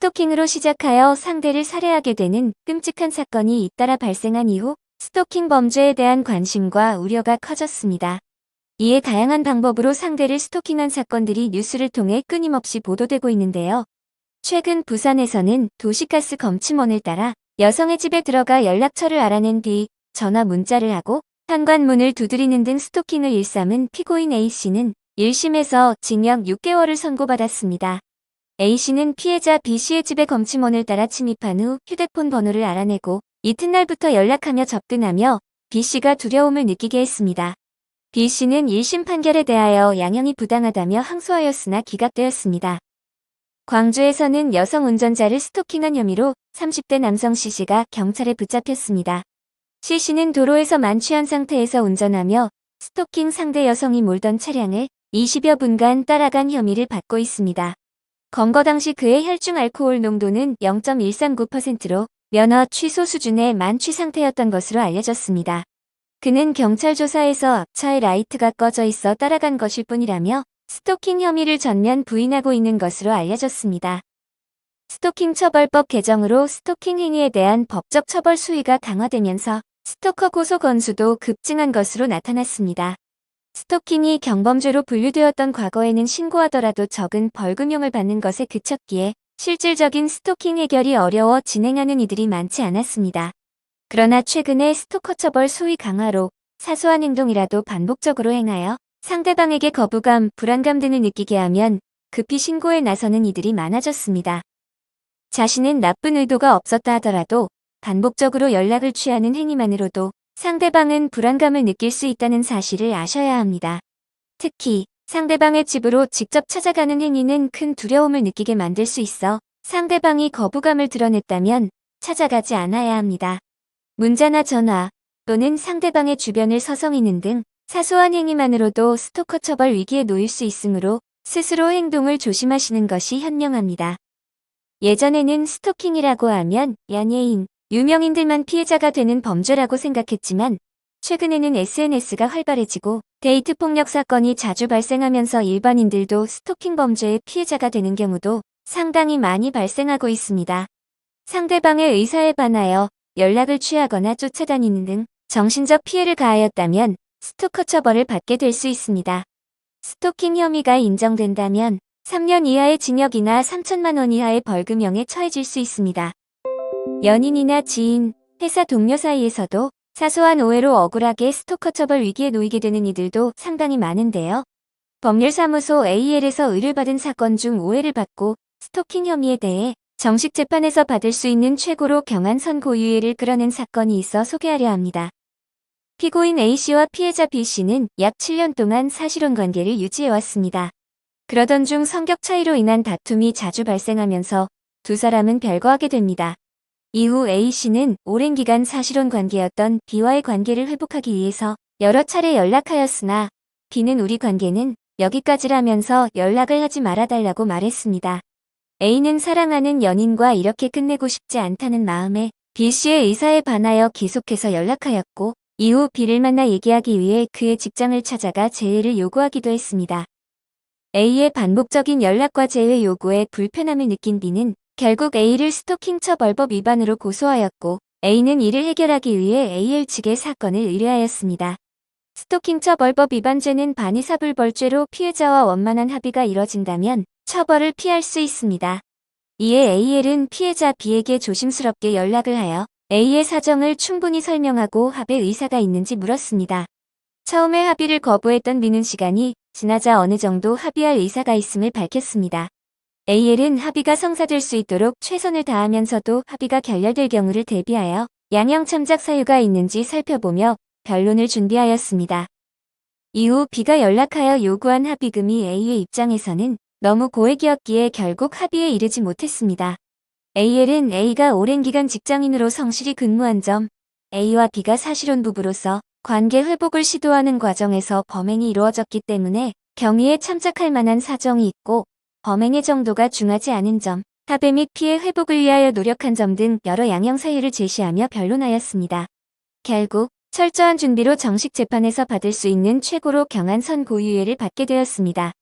스토킹으로 시작하여 상대를 살해하게 되는 끔찍한 사건이 잇따라 발생한 이후 스토킹 범죄에 대한 관심과 우려가 커졌습니다. 이에 다양한 방법으로 상대를 스토킹한 사건들이 뉴스를 통해 끊임없이 보도되고 있는데요. 최근 부산에서는 도시가스 검침원을 따라 여성의 집에 들어가 연락처를 알아낸 뒤 전화 문자를 하고 현관문을 두드리는 등 스토킹을 일삼은 피고인 A씨는 1심에서 징역 6개월을 선고받았습니다. A씨는 피해자 B씨의 집에 검침원을 따라 침입한 후 휴대폰 번호를 알아내고 이튿날부터 연락하며 접근하며 B씨가 두려움을 느끼게 했습니다. B씨는 1심 판결에 대하여 양형이 부당하다며 항소하였으나 기각되었습니다. 광주에서는 여성 운전자를 스토킹한 혐의로 30대 남성 C씨가 경찰에 붙잡혔습니다. C씨는 도로에서 만취한 상태에서 운전하며 스토킹 상대 여성이 몰던 차량을 20여 분간 따라간 혐의를 받고 있습니다. 검거 당시 그의 혈중 알코올 농도는 0.139%로 면허 취소 수준의 만취 상태였던 것으로 알려졌습니다. 그는 경찰 조사에서 앞차의 라이트가 꺼져 있어 따라간 것일 뿐이라며 스토킹 혐의를 전면 부인하고 있는 것으로 알려졌습니다. 스토킹 처벌법 개정으로 스토킹 행위에 대한 법적 처벌 수위가 강화되면서 스토커 고소 건수도 급증한 것으로 나타났습니다. 스토킹이 경범죄로 분류되었던 과거에는 신고하더라도 적은 벌금형을 받는 것에 그쳤기에 실질적인 스토킹 해결이 어려워 진행하는 이들이 많지 않았습니다. 그러나 최근에 스토커 처벌 수위 강화로 사소한 행동이라도 반복적으로 행하여 상대방에게 거부감, 불안감 등을 느끼게 하면 급히 신고에 나서는 이들이 많아졌습니다. 자신은 나쁜 의도가 없었다 하더라도 반복적으로 연락을 취하는 행위만으로도 상대방은 불안감을 느낄 수 있다는 사실을 아셔야 합니다. 특히 상대방의 집으로 직접 찾아가는 행위는 큰 두려움을 느끼게 만들 수 있어 상대방이 거부감을 드러냈다면 찾아가지 않아야 합니다. 문자나 전화 또는 상대방의 주변을 서성이는 등 사소한 행위만으로도 스토커 처벌 위기에 놓일 수 있으므로 스스로 행동을 조심하시는 것이 현명합니다. 예전에는 스토킹이라고 하면 연예인, 유명인들만 피해자가 되는 범죄라고 생각했지만 최근에는 SNS가 활발해지고 데이트 폭력 사건이 자주 발생하면서 일반인들도 스토킹 범죄의 피해자가 되는 경우도 상당히 많이 발생하고 있습니다. 상대방의 의사에 반하여 연락을 취하거나 쫓아다니는 등 정신적 피해를 가하였다면 스토커 처벌을 받게 될 수 있습니다. 스토킹 혐의가 인정된다면 3년 이하의 징역이나 3천만 원 이하의 벌금형에 처해질 수 있습니다. 연인이나 지인, 회사 동료 사이에서도 사소한 오해로 억울하게 스토커 처벌 위기에 놓이게 되는 이들도 상당히 많은데요. 법률사무소 AL에서 의뢰를 받은 사건 중 오해를 받고 스토킹 혐의에 대해 정식 재판에서 받을 수 있는 최고로 경한 선고유예를 끌어낸 사건이 있어 소개하려 합니다. 피고인 A씨와 피해자 B씨는 약 7년 동안 사실혼 관계를 유지해왔습니다. 그러던 중 성격 차이로 인한 다툼이 자주 발생하면서 두 사람은 별거하게 됩니다. 이후 A씨는 오랜 기간 사실혼 관계였던 B와의 관계를 회복하기 위해서 여러 차례 연락하였으나 B는 우리 관계는 여기까지라면서 연락을 하지 말아달라고 말했습니다. A는 사랑하는 연인과 이렇게 끝내고 싶지 않다는 마음에 B씨의 의사에 반하여 계속해서 연락하였고 이후 B를 만나 얘기하기 위해 그의 직장을 찾아가 재회를 요구하기도 했습니다. A의 반복적인 연락과 재회 요구에 불편함을 느낀 B는 결국 A를 스토킹 처벌법 위반으로 고소하였고 A는 이를 해결하기 위해 AL 측에 사건을 의뢰하였습니다. 스토킹 처벌법 위반죄는 반의사불벌죄로 피해자와 원만한 합의가 이뤄진다면 처벌을 피할 수 있습니다. 이에 AL은 피해자 B에게 조심스럽게 연락을 하여 A의 사정을 충분히 설명하고 합의 의사가 있는지 물었습니다. 처음에 합의를 거부했던 B는 시간이 지나자 어느 정도 합의할 의사가 있음을 밝혔습니다. AL은 합의가 성사될 수 있도록 최선을 다하면서도 합의가 결렬될 경우를 대비하여 양형 참작 사유가 있는지 살펴보며 변론을 준비하였습니다. 이후 B가 연락하여 요구한 합의금이 A의 입장에서는 너무 고액이었기에 결국 합의에 이르지 못했습니다. AL은 A가 오랜 기간 직장인으로 성실히 근무한 점, A와 B가 사실혼 부부로서 관계 회복을 시도하는 과정에서 범행이 이루어졌기 때문에 경위에 참작할 만한 사정이 있고 범행의 정도가 중하지 않은 점, 합의 및 피해 회복을 위하여 노력한 점 등 여러 양형 사유를 제시하며 변론하였습니다. 결국 철저한 준비로 정식 재판에서 받을 수 있는 최고로 경한 선고유예를 받게 되었습니다.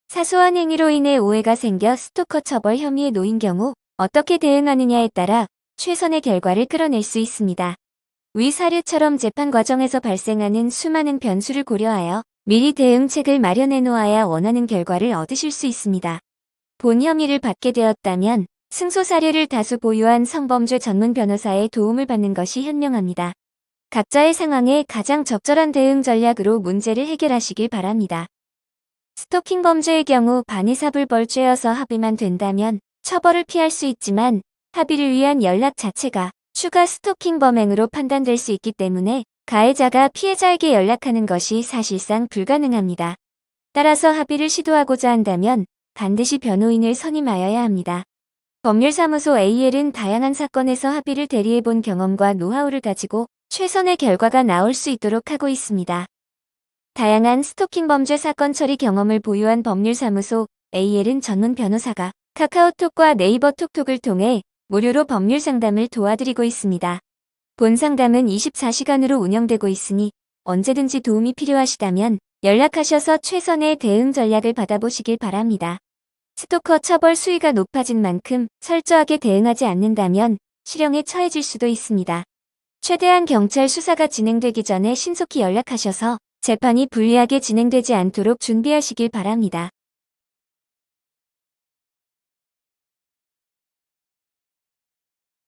사소한 행위로 인해 오해가 생겨 스토커 처벌 혐의에 놓인 경우 어떻게 대응하느냐에 따라 최선의 결과를 끌어낼 수 있습니다. 위 사례처럼 재판 과정에서 발생하는 수많은 변수를 고려하여 미리 대응책을 마련해 놓아야 원하는 결과를 얻으실 수 있습니다. 본 혐의를 받게 되었다면 승소 사례를 다수 보유한 성범죄 전문 변호사의 도움을 받는 것이 현명합니다. 각자의 상황에 가장 적절한 대응 전략으로 문제를 해결하시길 바랍니다. 스토킹 범죄의 경우 반의사불벌죄여서 합의만 된다면 처벌을 피할 수 있지만 합의를 위한 연락 자체가 추가 스토킹 범행으로 판단될 수 있기 때문에 가해자가 피해자에게 연락하는 것이 사실상 불가능합니다. 따라서 합의를 시도하고자 한다면 반드시 변호인을 선임하여야 합니다. 법률사무소 AL은 다양한 사건에서 합의를 대리해본 경험과 노하우를 가지고 최선의 결과가 나올 수 있도록 하고 있습니다. 다양한 스토킹 범죄 사건 처리 경험을 보유한 법률사무소 AL은 전문 변호사가 카카오톡과 네이버 톡톡을 통해 무료로 법률 상담을 도와드리고 있습니다. 본 상담은 24시간으로 운영되고 있으니 언제든지 도움이 필요하시다면 연락하셔서 최선의 대응 전략을 받아보시길 바랍니다. 스토커 처벌 수위가 높아진 만큼 철저하게 대응하지 않는다면 실형에 처해질 수도 있습니다. 최대한 경찰 수사가 진행되기 전에 신속히 연락하셔서 재판이 불리하게 진행되지 않도록 준비하시길 바랍니다.